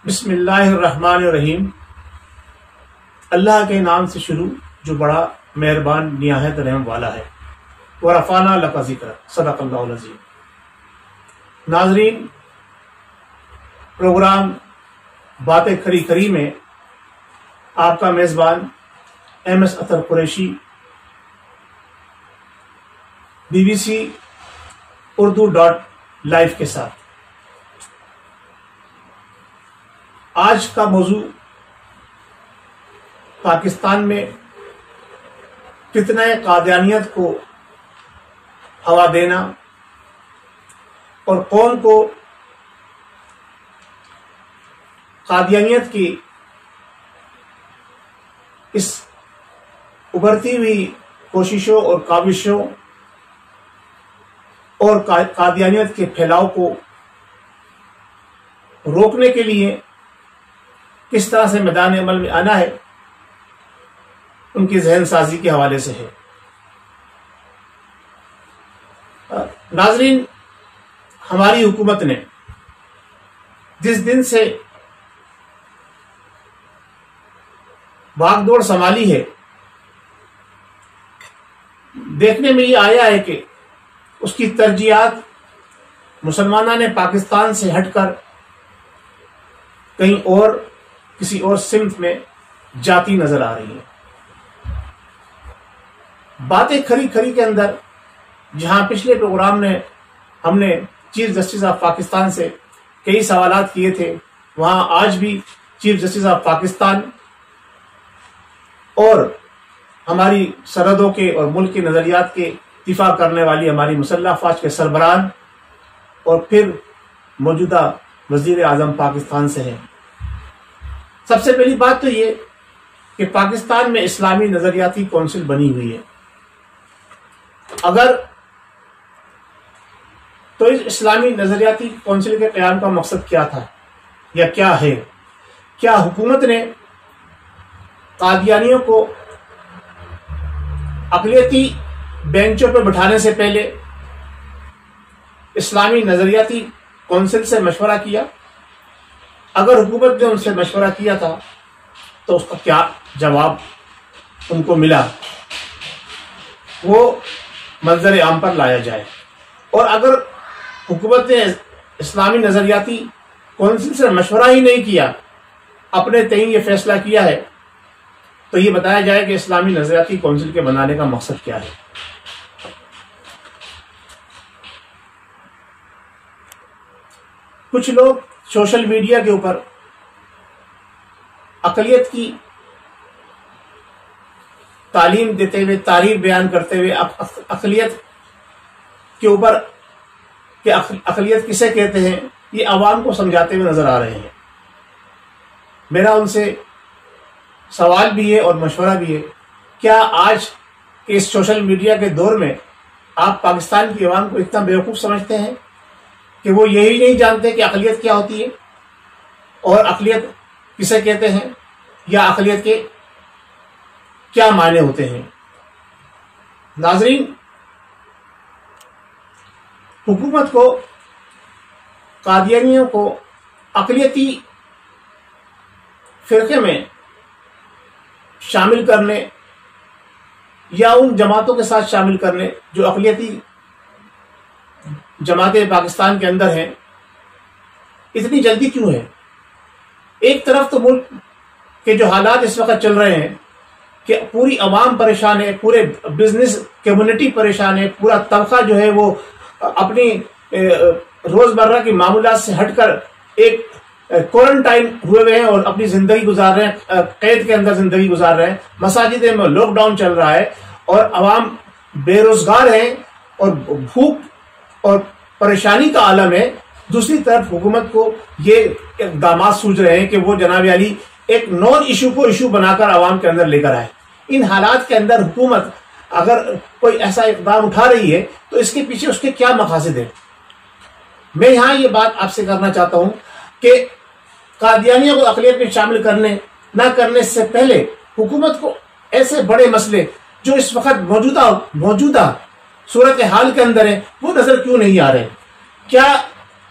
بسم اللہ الرحمن الرحیم۔ اللہ کے نام سے شروع جو بڑا مہربان نہایت رحم والا ہے۔ ورفعنا لک ذکرک، صدق اللہ العظیم۔ ناظرین، پروگرام باتیں کھری کھری میں آپ کا میزبان ایم ایس اطہر قریشی BBC Urdu.live کے ساتھ آج کا موضوع پاکستان میں فتنہ قادیانیت کو ہوا دینا اور قوم کو قادیانیت کی اس ابھرتی ہوئی کوششوں اور کاوشوں اور قادیانیت کے پھیلاؤ کو روکنے کے لیے کس طرح سے میدان عمل میں آنا ہے، ان کی ذہن سازی کے حوالے سے ہے۔ ناظرین، ہماری حکومت نے جس دن سے بھاگ دوڑ سنبھالی ہے، دیکھنے میں یہ آیا ہے کہ اس کی ترجیحات مسلمانوں نے پاکستان سے ہٹ کر کہیں اور کسی اور سمت میں جاتی نظر آ رہی ہے۔ باتیں کھری کھری کے اندر جہاں پچھلے پروگرام میں ہم نے چیف جسٹس آف پاکستان سے کئی سوالات کیے تھے، وہاں آج بھی چیف جسٹس آف پاکستان اور ہماری سرحدوں کے اور ملک کے نظریات کے دفاع کرنے والی ہماری مسلح افواج کے سربراہان اور پھر موجودہ وزیر اعظم پاکستان سے ہیں۔ سب سے پہلی بات تو یہ کہ پاکستان میں اسلامی نظریاتی کونسل بنی ہوئی ہے۔ اگر تو اس اسلامی نظریاتی کونسل کے قیام کا مقصد کیا تھا یا کیا ہے؟ کیا حکومت نے قادیانیوں کو اقلیتی بینچوں پہ بٹھانے سے پہلے اسلامی نظریاتی کونسل سے مشورہ کیا؟ اگر حکومت نے ان سے مشورہ کیا تھا تو اس کا کیا جواب ان کو ملا، وہ منظر عام پر لایا جائے۔ اور اگر حکومت نے اسلامی نظریاتی کونسل سے مشورہ ہی نہیں کیا، اپنے تئیں یہ فیصلہ کیا ہے، تو یہ بتایا جائے کہ اسلامی نظریاتی کونسل کے بنانے کا مقصد کیا ہے۔ کچھ لوگ سوشل میڈیا کے اوپر اقلیت کی تعلیم دیتے ہوئے، تعریف بیان کرتے ہوئے اقلیت کے اوپر کہ اقلیت کسے کہتے ہیں، یہ عوام کو سمجھاتے ہوئے نظر آ رہے ہیں۔ میرا ان سے سوال بھی ہے اور مشورہ بھی ہے، کیا آج کے اس سوشل میڈیا کے دور میں آپ پاکستان کی عوام کو اتنا بیوقوف سمجھتے ہیں کہ وہ یہی نہیں جانتے کہ اقلیت کیا ہوتی ہے اور اقلیت کسے کہتے ہیں یا اقلیت کے کیا معنی ہوتے ہیں؟ ناظرین، حکومت کو قادیانیوں کو اقلیتی فرقے میں شامل کرنے یا ان جماعتوں کے ساتھ شامل کرنے جو اقلیتی جماعتیں پاکستان کے اندر ہیں، اتنی جلدی کیوں ہے؟ ایک طرف تو ملک کے جو حالات اس وقت چل رہے ہیں کہ پوری عوام پریشان ہے، پورے بزنس کمیونٹی پریشان ہے، پورا طبقہ جو ہے وہ اپنی روزمرہ کی معمولات سے ہٹ کر ایک کوارنٹائن ہوئے ہیں اور اپنی زندگی گزار رہے ہیں، قید کے اندر زندگی گزار رہے ہیں۔ مساجدیں میں لاک ڈاؤن چل رہا ہے اور عوام بے روزگار ہیں اور بھوک اور پریشانی کا عالم ہے۔ دوسری طرف حکومت کو یہ اقدامات سوچ رہے ہیں کہ وہ جناب علی ایک نون ایشو کو ایشو بنا کر عوام کے اندر لے کر آئے۔ ان حالات کے اندر حکومت اگر کوئی ایسا اقدام اٹھا رہی ہے تو اس کے پیچھے اس کے کیا مقاصد ہیں؟ میں یہاں یہ بات آپ سے کرنا چاہتا ہوں کہ قادیانیوں کو اقلیت میں شامل کرنے نہ کرنے سے پہلے حکومت کو ایسے بڑے مسئلے جو اس وقت موجودہ صورتحال کے اندر ہیں وہ نظر کیوں نہیں آ رہے؟ کیا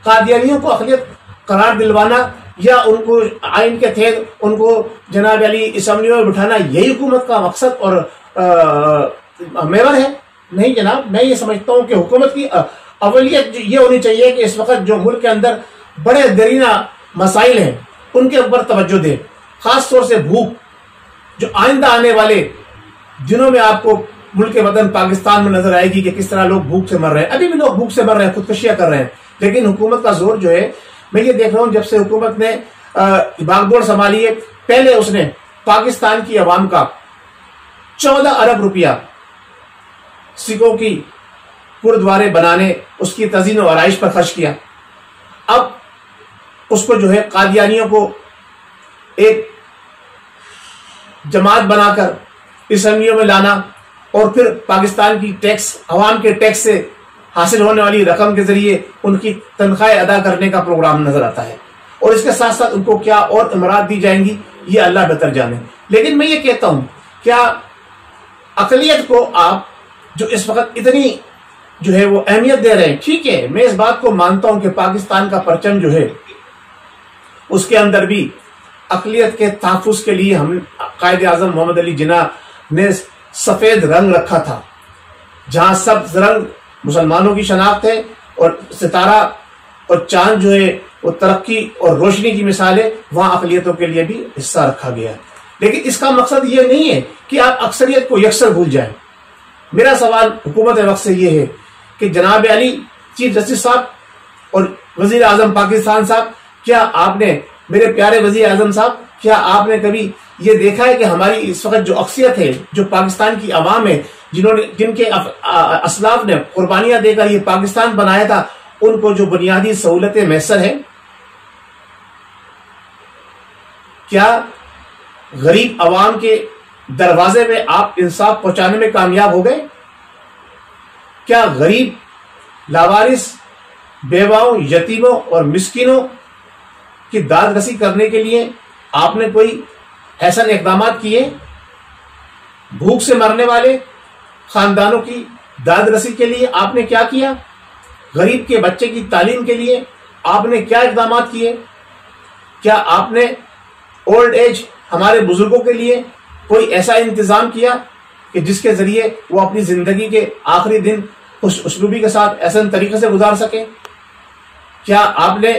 قادیانیوں کو اقلیت قرار دلوانا یا ان کو آئین کے تحت ان کو جناب علی اسمبلی میں بٹھانا یہی حکومت کا مقصد اور محور ہے؟ نہیں جناب، میں یہ سمجھتا ہوں کہ حکومت کی اولیت یہ ہونی چاہیے کہ اس وقت جو ملک کے اندر بڑے درینہ مسائل ہیں ان کے اوپر توجہ دے، خاص طور سے بھوک، جو آئندہ آنے والے دنوں میں آپ کو ملک وطن پاکستان میں نظر آئے گی کہ کس طرح لوگ بھوک سے مر رہے ہیں. ابھی بھی لوگ بھوک سے مر رہے ہیں، خودکشیاں کر رہے ہیں، لیکن حکومت کا زور جو ہے، میں یہ دیکھ رہا ہوں جب سے حکومت نے باغ بوڑ سنبھالی ہے، پہلے اس نے پاکستان کی عوام کا 14 ارب روپیہ سکھوں کی گردوارے بنانے، اس کی تزئین و آرائش پر خرچ کیا. اب اس کو جو ہے قادیانیوں کو ایک جماعت بنا کر اسمبلیوں میں لانا اور پھر پاکستان کی ٹیکس، عوام کے ٹیکس سے حاصل ہونے والی رقم کے ذریعے ان کی تنخواہیں ادا کرنے کا پروگرام نظر آتا ہے. اور اس کے ساتھ ساتھ ان کو کیا اور امرات دی جائیں گی یہ اللہ بہتر جانے. لیکن میں یہ کہتا ہوں، کیا اقلیت کو آپ جو اس وقت اتنی جو ہے وہ اہمیت دے رہے ہیں، ٹھیک ہے، میں اس بات کو مانتا ہوں کہ پاکستان کا پرچم جو ہے اس کے اندر بھی اقلیت کے تحفظ کے لیے ہم قائد اعظم محمد علی جناح نے سفید رنگ رکھا تھا. جہاں سبز رنگ مسلمانوں کی شناخت ہے اور ستارہ اور چاند جو ہے وہ ترقی اور روشنی کی مثال ہے، وہاں اقلیتوں کے لیے بھی حصہ رکھا گیا ہے. لیکن اس کا مقصد یہ نہیں ہے کہ آپ اکثریت کو یکسر بھول جائیں. میرا سوال حکومت وقت سے یہ ہے کہ جناب علی چیف جسٹس صاحب اور وزیر اعظم پاکستان صاحب، کیا آپ نے، میرے پیارے وزیر اعظم صاحب، کیا آپ نے کبھی یہ دیکھا ہے کہ ہماری اس وقت جو اکثریت ہے، جو پاکستان کی عوام ہے، جن کے اسلاف نے قربانیاں دے کر یہ پاکستان بنایا تھا، ان کو جو بنیادی سہولتیں میسر ہیں؟ کیا غریب عوام کے دروازے میں آپ انصاف پہنچانے میں کامیاب ہو گئے؟ کیا غریب، لاوارث، بیواؤں، یتیموں اور مسکینوں کی داد رسی کرنے کے لیے آپ نے کوئی حسن اقدامات کیے؟ بھوک سے مرنے والے خاندانوں کی داد رسی کے لیے آپ نے کیا کیا؟ غریب کے بچے کی تعلیم کے لیے آپ نے کیا اقدامات کیے؟ کیا آپ نے اولڈ ایج ہمارے بزرگوں کے لیے کوئی ایسا انتظام کیا کہ جس کے ذریعے وہ اپنی زندگی کے آخری دن خوش اسلوبی کے ساتھ احسن طریقے سے گزار سکیں؟ کیا آپ نے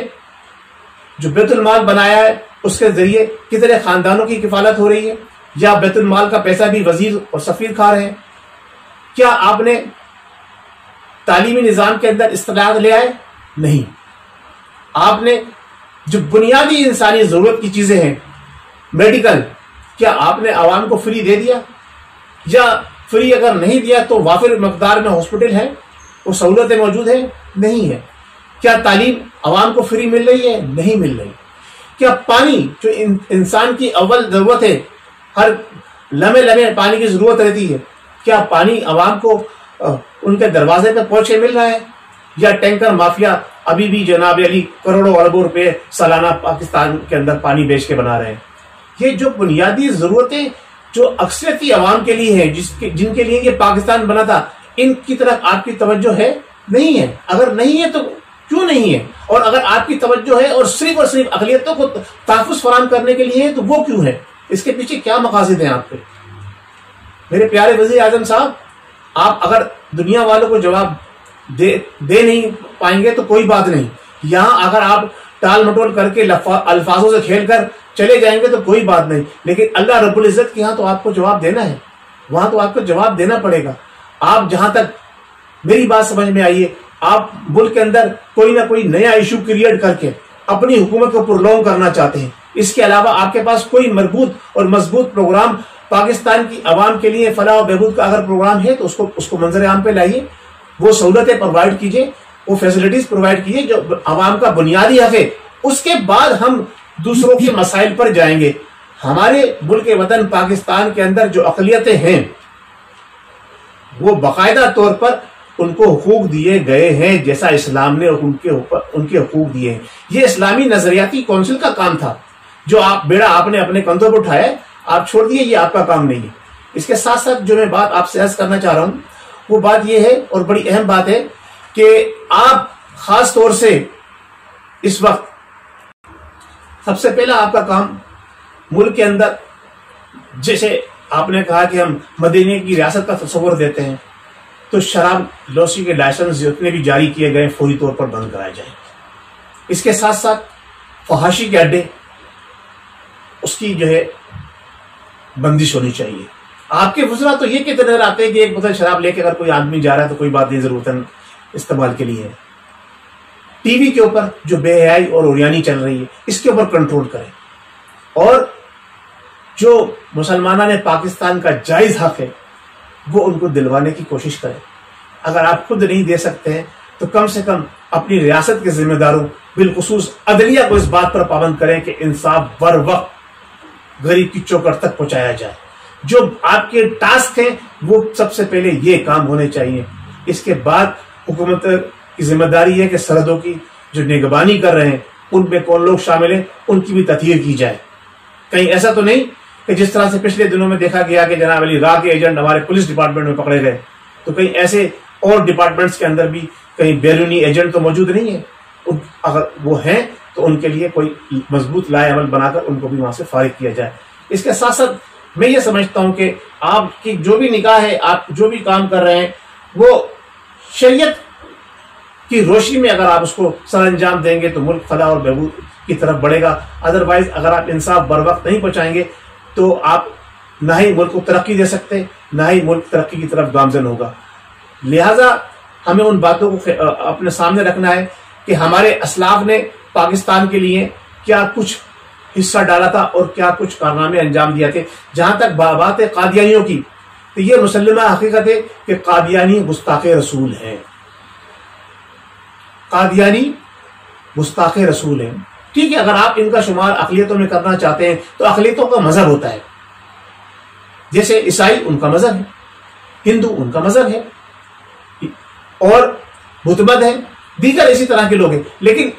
جو بیت المال بنایا ہے اس کے ذریعے کتنے خاندانوں کی کفالت ہو رہی ہے؟ یا بیت المال کا پیسہ بھی وزیر اور سفیر کھا رہے ہیں؟ کیا آپ نے تعلیمی نظام کے اندر اصلاحات لے آئے؟ نہیں. آپ نے جو بنیادی انسانی ضرورت کی چیزیں ہیں، میڈیکل، کیا آپ نے عوام کو فری دے دیا؟ یا فری اگر نہیں دیا تو وافر مقدار میں ہاسپٹل ہیں، وہ سہولتیں موجود ہیں؟ نہیں ہے. کیا تعلیم عوام کو فری مل رہی ہے؟ نہیں مل رہی. کیا پانی جو انسان کی اول ضرورت ہے، ہر لمحے لمحے پانی کی ضرورت رہتی ہے، کیا پانی عوام کو ان کے دروازے پہ پہنچے مل رہا ہے؟ یا ٹینکر مافیا ابھی بھی جناب علی کروڑوں اربوں روپے سالانہ پاکستان کے اندر پانی بیچ کے بنا رہے ہیں؟ یہ جو بنیادی ضرورتیں جو اکثریتی عوام کے لیے ہیں، جن کے لیے یہ پاکستان بنا تھا، ان کی طرف آپ کی توجہ ہے؟ نہیں ہے. اگر نہیں ہے تو کیوں نہیں ہے؟ اور اگر آپ کی توجہ ہے اور صرف اقلیتوں کو تحفظ فراہم کرنے کے لیے ہے تو وہ کیوں ہے؟ اس کے پیچھے کیا مقاصد ہیں آپ کے؟ میرے پیارے وزیر اعظم صاحب، آپ اگر دنیا والوں کو جواب دے نہیں پائیں گے تو کوئی بات نہیں. یہاں اگر آپ ٹال مٹول کر کے الفاظوں سے کھیل کر چلے جائیں گے تو کوئی بات نہیں، لیکن اللہ رب العزت کے ہاں تو آپ کو جواب دینا ہے، وہاں تو آپ کو جواب دینا پڑے گا. آپ جہاں تک میری بات سمجھ میں آئیے، آپ ملک کے اندر کوئی نہ کوئی نیا ایشو کریٹ کر کے اپنی حکومت کو پرلونگ کرنا چاہتے ہیں. اس کے علاوہ آپ کے پاس کوئی مربوط اور مضبوط پروگرام پاکستان کی عوام کے لیے فلاح و بہبود کا اگر پروگرام ہے تو اس کو منظر عام پہ لائیے، وہ سہولتیں پرووائڈ کیجیے، وہ فیسلٹیز پرووائڈ کیجیے جو عوام کا بنیادی حق ہے. اس کے بعد ہم دوسروں کے مسائل پر جائیں گے. ہمارے ملک وطن پاکستان کے اندر جو اقلیتیں ہیں وہ باقاعدہ طور پر ان کو حقوق دیے گئے ہیں جیسا اسلام نے ان کے حقوق دیے ہیں. یہ اسلامی نظریاتی کونسل کا کام تھا جو بیڑا آپ نے اپنے کندھوں پر اٹھایا، آپ چھوڑ دیے، یہ آپ کا کام نہیں ہے. اس کے ساتھ ساتھ جو میں بات آپ سے عرض کرنا چاہ رہا ہوں وہ بات یہ ہے، اور بڑی اہم بات ہے، کہ آپ خاص طور سے اس وقت سب سے پہلا آپ کا کام ملک کے اندر، جیسے آپ نے کہا کہ ہم مدینے کی ریاست کا تصور دیتے ہیں، تو شراب نوشی کے لائسنس جتنے بھی جاری کیے گئے فوری طور پر بند کرائے جائیں۔ اس کے ساتھ ساتھ فحاشی کے اڈے، اس کی جو ہے بندش ہونی چاہیے۔ آپ کے وزراء تو یہ کہتے نظر آتے ہیں کہ ایک بوتل شراب لے کے اگر کوئی آدمی جا رہا ہے تو کوئی بات نہیں، ضرورت استعمال کے لیے ہے۔ ٹی وی کے اوپر جو بے حیائی اور اوریانی چل رہی ہے، اس کے اوپر کنٹرول کریں، اور جو مسلمانوں نے پاکستان کا جائز حق ہے وہ ان کو دلوانے کی کوشش کریں۔ اگر آپ خود نہیں دے سکتے ہیں تو کم سے کم اپنی ریاست کے ذمہ داروں بالخصوص عدلیہ کو اس بات پر پابند کریں کہ انصاف بر وقت غریب کی چوکٹ تک پہنچایا جائے۔ جو آپ کے ٹاسک ہیں وہ سب سے پہلے یہ کام ہونے چاہیے۔ اس کے بعد حکومت کی ذمہ داری ہے کہ سرحدوں کی جو نگرانی کر رہے ہیں ان میں کون لوگ شامل ہیں، ان کی بھی تطہیر کی جائے۔ کہیں ایسا تو نہیں کہ جس طرح سے پچھلے دنوں میں دیکھا گیا کہ جناب علی راہ کے ایجنٹ ہمارے پولیس ڈپارٹمنٹ میں پکڑے گئے، تو کہیں ایسے اور ڈپارٹمنٹس کے اندر بھی کہیں بیرونی ایجنٹ تو موجود نہیں ہے؟ اگر وہ ہیں تو ان کے لیے کوئی مضبوط لائے عمل بنا کر ان کو بھی وہاں سے فارغ کیا جائے۔ اس کے ساتھ ساتھ میں یہ سمجھتا ہوں کہ آپ کی جو بھی نکاح ہے، آپ جو بھی کام کر رہے ہیں، وہ شریعت کی روشنی میں اگر آپ اس کو سر انجام دیں گے تو ملک فلاح اور بہبود کی طرف بڑھے گا۔ ادروائز اگر آپ انصاف بر وقت نہیں پہنچائیں گے تو آپ نہ ہی ملک کو ترقی دے سکتے، نہ ہی ملک ترقی کی طرف گامزن ہوگا۔ لہذا ہمیں ان باتوں کو اپنے سامنے رکھنا ہے کہ ہمارے اسلاف نے پاکستان کے لیے کیا کچھ حصہ ڈالا تھا اور کیا کچھ کارنامے انجام دیا تھے۔ جہاں تک بات ہے قادیانیوں کی، تو یہ مسلمہ حقیقت ہے کہ قادیانی گستاخ رسول ہیں۔ قادیانی گستاخ رسول ہیں۔ ٹھیک ہے، اگر آپ ان کا شمار اقلیتوں میں کرنا چاہتے ہیں تو اقلیتوں کا مذہب ہوتا ہے، جیسے عیسائی ان کا مذہب ہے، ہندو ان کا مذہب ہے، اور بت بد ہے، دیگر اسی طرح کے لوگ ہیں۔ لیکن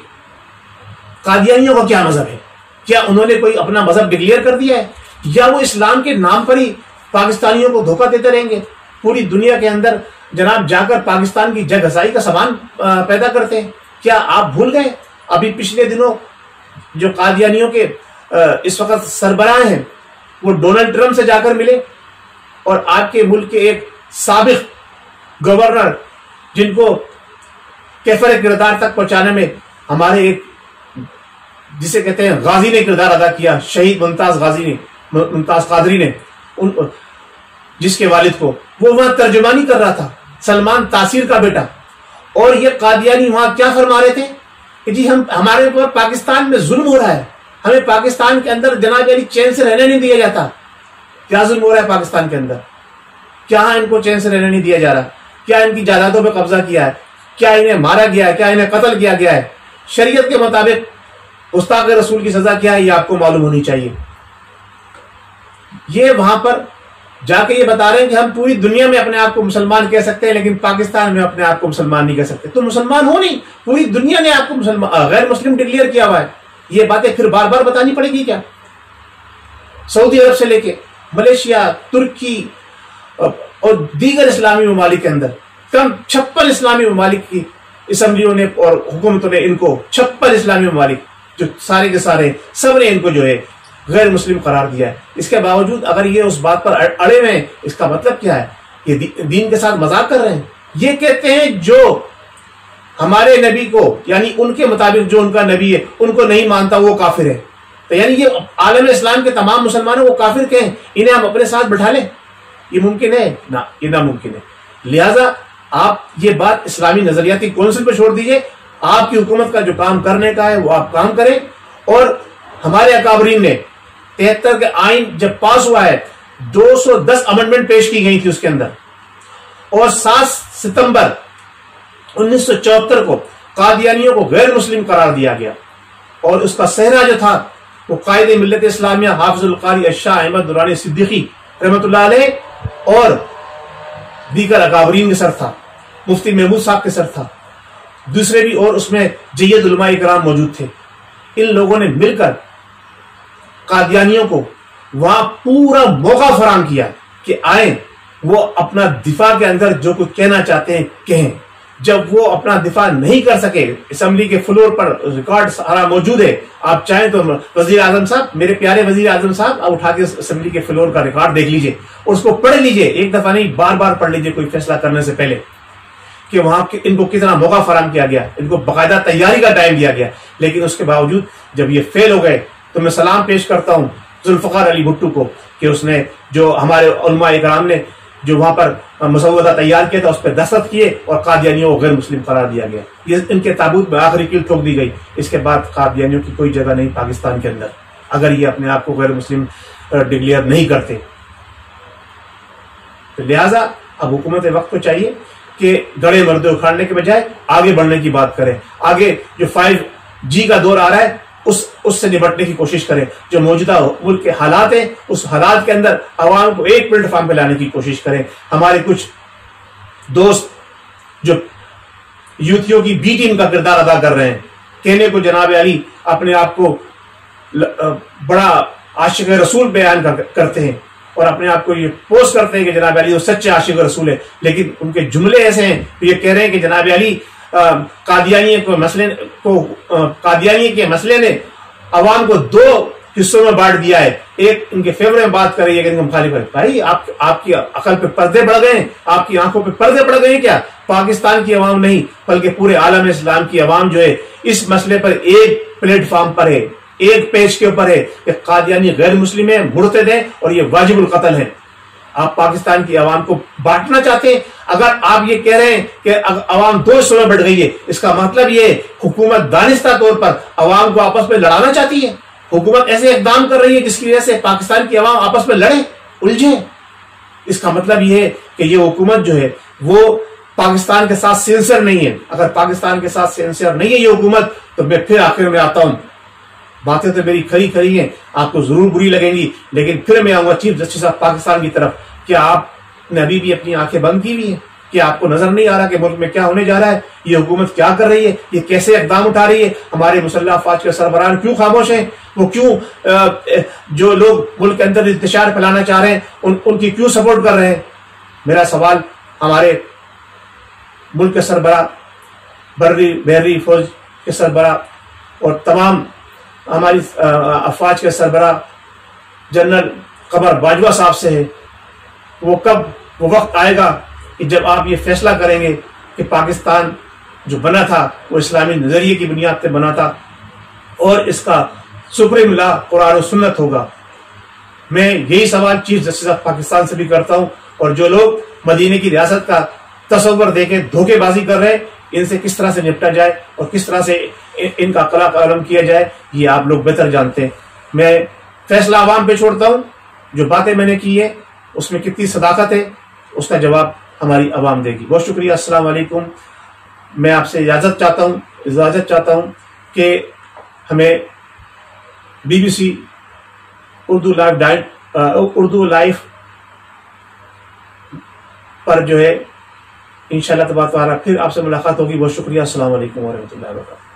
قادیانیوں کا کیا مذہب ہے؟ کیا انہوں نے کوئی اپنا مذہب ڈکلیئر کر دیا ہے، یا وہ اسلام کے نام پر ہی پاکستانیوں کو دھوکہ دیتے رہیں گے؟ پوری دنیا کے اندر جناب جا کر پاکستان کی جگ ہسائی کا سامان پیدا کرتے ہیں۔ کیا آپ بھول گئے ابھی پچھلے دنوں جو قادیانیوں کے اس وقت سربراہ ہیں وہ ڈونلڈ ٹرمپ سے جا کر ملے، اور آپ کے ملک کے ایک سابق گورنر جن کو کیفر کردار تک پہنچانے میں ہمارے ایک جسے کہتے ہیں غازی نے کردار ادا کیا، شہید ممتاز قادری نے، جس کے والد کو وہ وہاں ترجمانی کر رہا تھا، سلمان تاثیر کا بیٹا، اور یہ قادیانی وہاں کیا فرما رہے تھے کہ جی ہمارے اوپر پاکستان میں ظلم ہو رہا ہے، ہمیں پاکستان کے اندر جناب علی چین سے رہنے نہیں دیا جاتا۔ کیا ظلم ہو رہا ہے پاکستان کے اندر؟ کیا ان کو چین سے رہنے نہیں دیا جا رہا؟ کیا ان کی جائیدادوں پہ قبضہ کیا ہے؟ کیا انہیں مارا گیا ہے؟ کیا انہیں قتل کیا گیا ہے؟ شریعت کے مطابق گستاخ رسول کی سزا کیا ہے یہ آپ کو معلوم ہونی چاہیے۔ یہ وہاں پر جا کے یہ بتا رہے ہیں کہ ہم پوری دنیا میں اپنے آپ کو مسلمان کہہ سکتے ہیں لیکن پاکستان میں اپنے آپ کو مسلمان نہیں کہہ سکتے۔ تو مسلمان ہو نہیں، پوری دنیا نے آپ کو غیر مسلم ڈکلیئر کیا ہوا ہے۔ یہ باتیں پھر بار بار بتانی پڑے گی کیا؟ سعودی عرب سے لے کے ملیشیا، ترکی اور دیگر اسلامی ممالک کے اندر کم 56 اسلامی ممالک کی اسمبلیوں نے اور حکومتوں نے ان کو 56 اسلامی ممالک جو سارے کے سارے سب نے ان کو جو ہے غیر مسلم قرار دیا ہے۔ اس کے باوجود اگر یہ اس بات پر اڑے ہوئے ہیں، اس کا مطلب کیا ہے؟ یہ دین کے ساتھ مذاق کر رہے ہیں۔ یہ کہتے ہیں جو ہمارے نبی کو یعنی ان کے مطابق جو ان کا نبی ہے ان کو نہیں مانتا وہ کافر ہے۔ تو یعنی یہ عالم اسلام کے تمام مسلمانوں کو کافر کہیں، انہیں ہم اپنے ساتھ بٹھا لیں؟ یہ ممکن ہے؟ نہ، یہ ناممکن ہے۔ لہذا آپ یہ بات اسلامی نظریاتی کونسل پہ چھوڑ دیجئے، آپ کی حکومت کا جو کام کرنے کا ہے وہ آپ کام کریں۔ اور ہمارے اکابرین نے 73 کے آئین جب پاس ہوا ہے 210 امنڈمنٹ پیش کی گئی تھی اس کے اندر، اور 7 ستمبر 1974 کو قادیانیوں کو غیر مسلم قرار دیا گیا، اور اس کا صحرا جو تھا وہ قائد ملت اسلامیہ حافظ القاری الشاہ احمد درانی صدیقی رحمۃ اللہ علیہ اور دیگر اکابرین کے سر تھا، مفتی محمود صاحب کے سر تھا، دوسرے بھی اور اس میں جید علماء اکرام موجود تھے۔ ان لوگوں نے مل کر قادیانیوں کو وہاں پورا موقع فراہم کیا کہ آئیں وہ اپنا دفاع کے اندر جو کچھ کہنا چاہتے ہیں کہیں، جب وہ اپنا دفاع نہیں کر سکے، اسمبلی کے فلور پر ریکارڈ سارا موجود ہے، آپ چاہیں تو وزیر اعظم صاحب، میرے پیارے وزیر اعظم صاحب، آپ اٹھا کے اسمبلی کے فلور کا ریکارڈ دیکھ لیجئے اور اس کو پڑھ لیجئے، ایک دفعہ نہیں بار بار پڑھ لیجئے کوئی فیصلہ کرنے سے پہلے، کہ وہاں ان کو کتنا موقع فراہم کیا گیا، ان کو باقاعدہ تیاری کا ٹائم دیا گیا، لیکن اس کے باوجود جب یہ فیل ہو گئے تو میں سلام پیش کرتا ہوں ذوالفقار علی بھٹو کو کہ اس نے جو ہمارے علماء اکرام نے جو وہاں پر مسودہ تیار کیا تھا اس پہ دستخط کیے اور قادیانیوں کو غیر مسلم قرار دیا گیا، یہ ان کے تابوت میں آخری کیل ٹھوک دی گئی، اس کے بعد قادیانیوں کی کوئی جگہ نہیں پاکستان کے اندر اگر یہ اپنے آپ کو غیر مسلم ڈکلیئر نہیں کرتے۔ تو لہٰذا اب حکومت وقت کو چاہیے کہ گڑے مردے اکھاڑنے کے بجائے آگے بڑھنے کی بات کریں، آگے جو 5G کا دور آ رہا ہے اس سے نمٹنے کی کوشش کریں، جو موجودہ ملک کے حالات ہیں اس حالات کے اندر عوام کو ایک پلیٹ فارم پہ لانے کی کوشش کریں۔ ہمارے کچھ دوست جو یوتھیوں کی بی ٹیم کا کردار ادا کر رہے ہیں، کہنے کو جناب علی اپنے آپ کو بڑا عاشق رسول بیان کرتے ہیں اور اپنے آپ کو یہ پوسٹ کرتے ہیں کہ جناب علی وہ سچے عاشق رسول ہے، لیکن ان کے جملے ایسے ہیں تو یہ کہہ رہے ہیں کہ جناب علی قادیانی کے مسئلے نے عوام کو 2 حصوں میں بانٹ دیا ہے، ایک ان کے فیور میں بات کر رہی ہے کہ ان کے مخالف ہے۔ بھائی آپ کی عقل پہ پردے پڑ گئے ہیں، آپ کی آنکھوں پہ پردے پڑ گئے ہیں کیا؟ پاکستان کی عوام نہیں بلکہ پورے عالم اسلام کی عوام جو ہے اس مسئلے پر ایک پلیٹ فارم پر ہے، ایک پیج کے اوپر ہے کہ قادیانی غیر مسلم ہیں، مرتد ہیں اور یہ واجب القتل ہیں۔ آپ پاکستان کی عوام کو بانٹنا چاہتے ہیں؟ اگر آپ یہ کہہ رہے ہیں کہ عوام 2 حصوں میں بٹ گئی ہے، اس کا مطلب یہ ہے حکومت دانستہ طور پر عوام کو آپس میں لڑانا چاہتی ہے، حکومت ایسے اقدام کر رہی ہے جس کی وجہ سے پاکستان کی عوام آپس میں لڑے الجھے۔ اس کا مطلب یہ ہے کہ یہ حکومت جو ہے وہ پاکستان کے ساتھ سینسر نہیں ہے۔ اگر پاکستان کے ساتھ سینسر نہیں ہے یہ حکومت تو میں پھر آخر میں آتا ہوں، باتیں تو میری کھری ہیں، آپ کو ضرور بری لگیں گی، لیکن پھر میں آؤں گا چیف جسٹس آف پاکستان کی طرف۔ کیا آپ نے ابھی بھی اپنی آنکھیں بند کی ہوئی ہیں؟ کہ آپ کو نظر نہیں آ رہا کہ ملک میں کیا ہونے جا رہا ہے؟ یہ حکومت کیا کر رہی ہے؟ یہ کیسے اقدام اٹھا رہی ہے؟ ہمارے مسلح افواج کے سربراہان کیوں خاموش ہیں؟ وہ کیوں جو لوگ ملک کے اندر انتشار پھیلانا چاہ رہے ہیں ان کی کیوں سپورٹ کر رہے ہیں؟ میرا سوال ہمارے ملک کے سربراہ، بحری فوج کے سربراہ اور تمام ہماری افواج کے سربراہ جنرل قمر باجوہ صاحب سے ہے، وہ کب وہ وقت آئے گا کہ جب آپ یہ فیصلہ کریں گے کہ پاکستان جو بنا تھا وہ اسلامی نظریے کی بنیاد پہ بنا تھا اور اس کا سپریم لا قرآن و سنت ہوگا؟ میں یہی سوال چیف جسٹس آف پاکستان سے بھی کرتا ہوں، اور جو لوگ مدینے کی ریاست کا تصور دے کے دھوکے بازی کر رہے ہیں ان سے کس طرح سے نپٹا جائے اور کس طرح سے ان کا قلع قلم کیا جائے یہ آپ لوگ بہتر جانتے ہیں۔ میں فیصلہ عوام پہ چھوڑتا ہوں، جو باتیں میں نے کی ہے اس میں کتنی صداقت ہے اس کا جواب ہماری عوام دے گی۔ بہت شکریہ، السلام علیکم۔ میں آپ سے اجازت چاہتا ہوں کہ ہمیں BBC اردو لائف پر جو ہے انشاءاللہ تبارک و تعالی پھر آپ سے ملاقات ہوگی۔ بہت شکریہ، السلام علیکم ورحمۃ اللہ وبرکاتہ۔